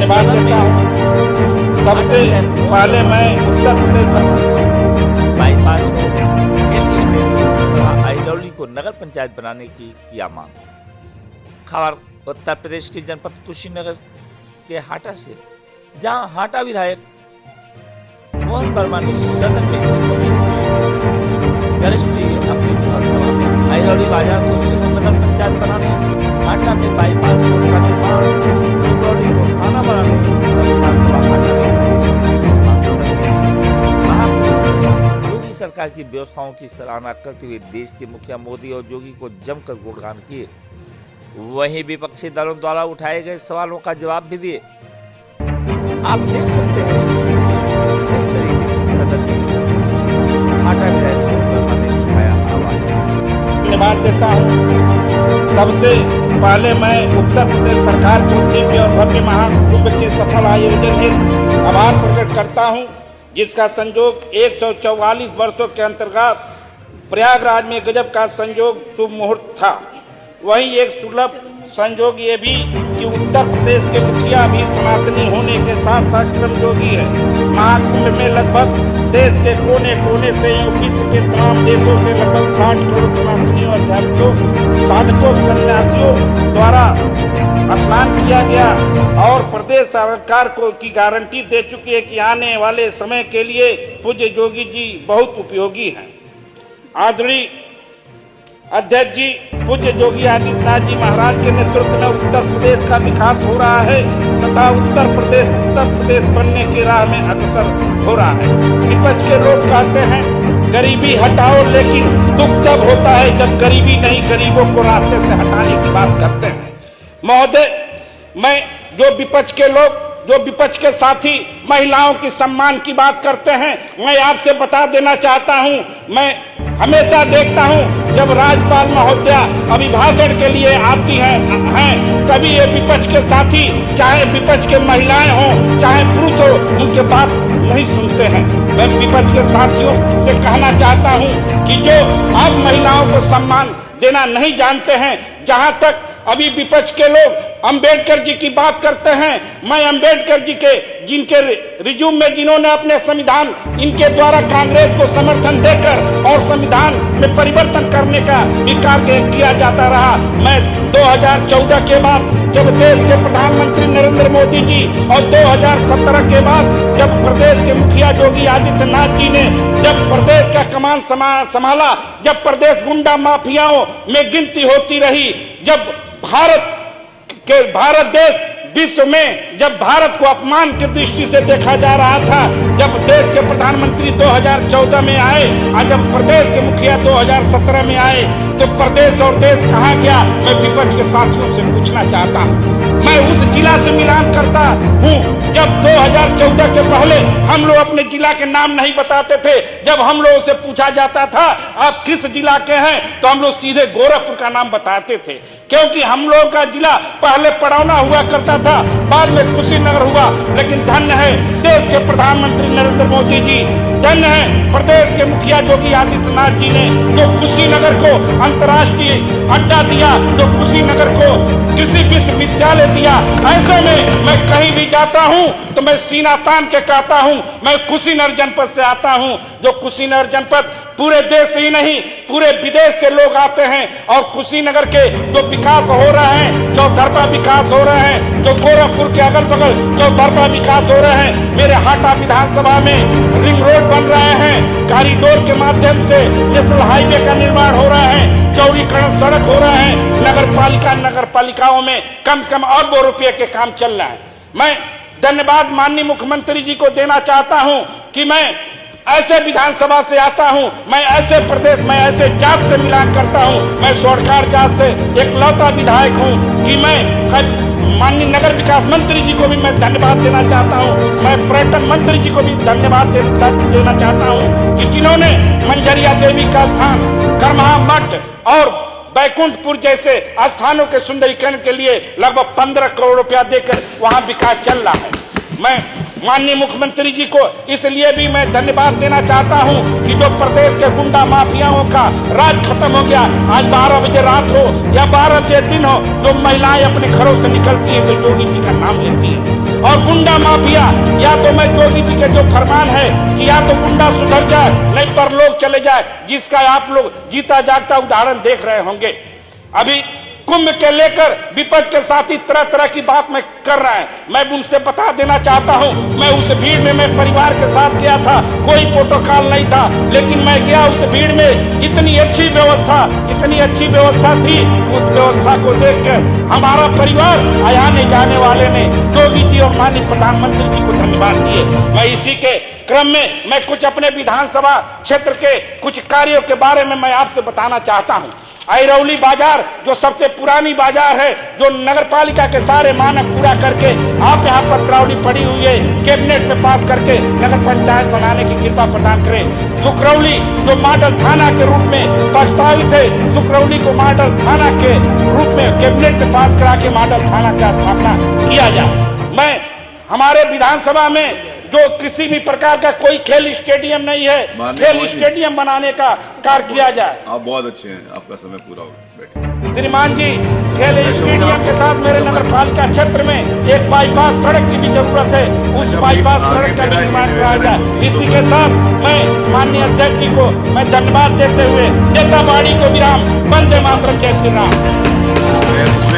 धन्यवाद देता हूँ। सबसे पहले मैं उत्तर प्रदेश बाईपास को खेल स्टेडियम तथा अहिरौली को नगर पंचायत बनाने की किया मांग। खबर उत्तर प्रदेश के जनपद कुशीनगर के हाटा से, जहां हाटा विधायक मोहन वर्मा ने सदन में गणेश अपनी विधानसभा में अहिरौली बाजार को सिर्फ नगर पंचायत बनाने, हाटा में बाईपास रोड का निर्माण, सुगौली को थाना बनाने और विधानसभा हाटा में योगी सरकार की व्यवस्थाओं की सराहना करते हुए देश के मुखिया मोदी और योगी को जमकर गुणगान किए। वहीं विपक्षी दलों द्वारा उठाए गए सवालों का जवाब भी दिए। आप देख सकते हैं किस तरीके से सदन में हाटा विधायक ने उठाया आवाज। धन्यवाद देता हूँ। सबसे पहले मैं उत्तर प्रदेश सरकार को दिव्य और भव्य महाकुंभ के सफल आयोजन हेतु आभार प्रकट करता हूँ, जिसका संयोग 144 वर्षों के अंतर्गत प्रयागराज में गजब का संयोग शुभ मुहूर्त था। वहीं एक सुलभ संयोग ये भी कि उत्तर प्रदेश के मुखिया भी सनातनी होने के साथ साथ कर्मयोगी है। महाकुंभ में लगभग देश के कोने कोने से विश्व के तमाम देशों से लगभग 60 करोड़ सनातनियों, अध्यात्मिकों, साधकों, सन्यासियों द्वारा स्नान किया गया और प्रदेश सरकार को की गारंटी दे चुकी है कि आने वाले समय के लिए पूज्य योगी जी बहुत उपयोगी हैं। आदरणीय अध्यक्ष जी पूज्य योगी आदित्यनाथ जी महाराज के नेतृत्व में उत्तर प्रदेश का विकास हो रहा है तथा उत्तर प्रदेश बनने की राह में अग्रसर हो रहा है। विपक्ष के लोग कहते हैं गरीबी हटाओ, लेकिन दुख तब होता है जब गरीबी नहीं गरीबों को रास्ते से हटाने की बात करते हैं। महोदय, मैं जो विपक्ष के साथी महिलाओं की सम्मान की बात करते हैं, मैं आपसे बता देना चाहता हूं, मैं हमेशा देखता हूं जब राज्यपाल महोदया अभिभाषण के लिए आती हैं तभी ये विपक्ष के साथी, चाहे विपक्ष के महिलाएं हों चाहे पुरुष हो, उनके बात नहीं सुनते हैं। मैं विपक्ष के साथियों से कहना चाहता हूं कि जो आप महिलाओं को सम्मान देना नहीं जानते हैं, जहां तक अभी विपक्ष के लोग अंबेडकर जी की बात करते हैं, मैं अंबेडकर जी के जिनके रिज्यूम में जिन्होंने अपने संविधान इनके द्वारा कांग्रेस को समर्थन देकर और संविधान में परिवर्तन करने का भी कार्य किया जाता रहा। मैं 2014 के बाद जब देश के प्रधानमंत्री नरेंद्र मोदी जी और 2017 के बाद जब प्रदेश के मुखिया योगी आदित्यनाथ जी ने जब प्रदेश का कमान संभाला, जब प्रदेश गुंडा माफियाओं में गिनती होती रही, जब भारत देश विश्व में जब भारत को अपमान की दृष्टि से देखा जा रहा था, जब देश के प्रधानमंत्री 2014 में आए और जब प्रदेश के मुखिया 2017 में आए, तो प्रदेश और देश कहाँ गया? मैं विपक्ष के साथियों से पूछना चाहता हूँ। मैं उस जिला से मिलान करता हूँ जब 2014 के पहले हम लोग अपने जिला के नाम नहीं बताते थे। जब हम लोगों से पूछा जाता था आप किस जिला के हैं, तो हम लोग सीधे गोरखपुर का नाम बताते थे, क्योंकि हम लोग का जिला पहले पड़ौना हुआ करता था, बाद में कुशीनगर हुआ। लेकिन धन्य है देश के प्रधानमंत्री नरेंद्र मोदी जी, धन्य है प्रदेश के मुखिया योगी आदित्यनाथ जी ने जो कुशीनगर को अंतर्राष्ट्रीय अड्डा दिया, जो कुशीनगर को कृषि विश्वविद्यालय दिया। ऐसे में मैं कहीं भी जाता हूं तो मैं सीना तान के कहता हूं मैं कुशीनगर जनपद से आता हूं। जो कुशीनगर जनपद पूरे देश से ही नहीं पूरे विदेश से लोग आते हैं और कुशीनगर के जो विकास हो रहे हैं, जो दरपा विकास हो रहे हैं, जो गोरखपुर के अगल बगल जो दरपा विकास हो रहे हैं, मेरे हाटा विधानसभा में रिंग रोड बन रहे हैं, कॉरिडोर के माध्यम से नेशनल हाईवे का निर्माण हो रहा है, चौड़ीकरण सड़क हो रहा है, नगर पालिकाओं में कम से कम अरबों रुपये के काम चल रहा है। मैं धन्यवाद माननीय मुख्यमंत्री जी को देना चाहता हूं कि मैं ऐसे विधानसभा से आता हूं, मैं ऐसे प्रदेश में ऐसे जात से मिलान करता हूं, मैं सोडकार जात से एक लौता विधायक हूं कि मैं माननीय नगर विकास मंत्री जी को भी मैं धन्यवाद देना चाहता हूं, मैं पर्यटन मंत्री जी को भी धन्यवाद देना चाहता हूं कि जिन्होंने मंझरिया देवी का स्थान, करमहा मठ और बैकुंठपुर जैसे स्थानों के सुंदरीकरण के लिए लगभग 15 करोड़ रुपया देकर वहां विकास चल रहा है। मैं माननीय मुख्यमंत्री जी को इसलिए भी मैं धन्यवाद देना चाहता हूं कि जो प्रदेश के गुंडा माफियाओं का राज खत्म हो गया। आज 12 बजे रात हो या 12 बजे दिन हो, जो महिलाएं अपने घरों से निकलती है तो योगी जी का नाम लेती है। और गुंडा माफिया, या तो मैं योगी जी के जो फरमान है कि या तो गुंडा सुधर जाए नहीं पर लोग चले जाए, जिसका आप लोग जीता जागता उदाहरण देख रहे होंगे। अभी कुंभ के लेकर विपक्ष के साथी तरह तरह की बात में कर रहे हैं। मैं उनसे बता देना चाहता हूं, मैं उस भीड़ में मैं परिवार के साथ गया था, कोई प्रोटोकॉल नहीं था, लेकिन मैं गया उस भीड़ में, इतनी अच्छी व्यवस्था थी। उस व्यवस्था को देखकर हमारा परिवार आने जाने वाले ने योगी जी और माननीय प्रधानमंत्री जी को धन्यवाद दिए। मैं इसी के क्रम में मैं कुछ अपने विधानसभा क्षेत्र के कुछ कार्यों के बारे में मैं आपसे बताना चाहता हूं। अहिरौली बाजार जो सबसे पुरानी बाजार है, जो नगर पालिका के सारे मानक पूरा करके आप यहाँ पत्रावली पड़ी हुई है, कैबिनेट में पास करके नगर पंचायत बनाने की कृपा प्रदान करें। सुखरौली जो मॉडल थाना के रूप में प्रस्तावित है, सुखरौली को मॉडल थाना के रूप में कैबिनेट में पास करा के मॉडल थाना का स्थापना किया जाए। मैं हमारे विधानसभा में जो किसी भी प्रकार का कोई खेल स्टेडियम नहीं है, खेल स्टेडियम बनाने का कार्य किया जाए। आप बहुत अच्छे हैं, आपका समय पूरा हो गया। श्रीमान जी, खेल स्टेडियम के साथ मेरे नगर पालिका क्षेत्र में एक बाईपास सड़क की भी जरूरत है, उस बाईपास सड़क का निर्माण कराया जाए। इसी के साथ मैं माननीय अध्यक्ष जी को मैं धन्यवाद देते हुए जनता पार्टी को विराम। वंदे मातरम, जय श्री राम।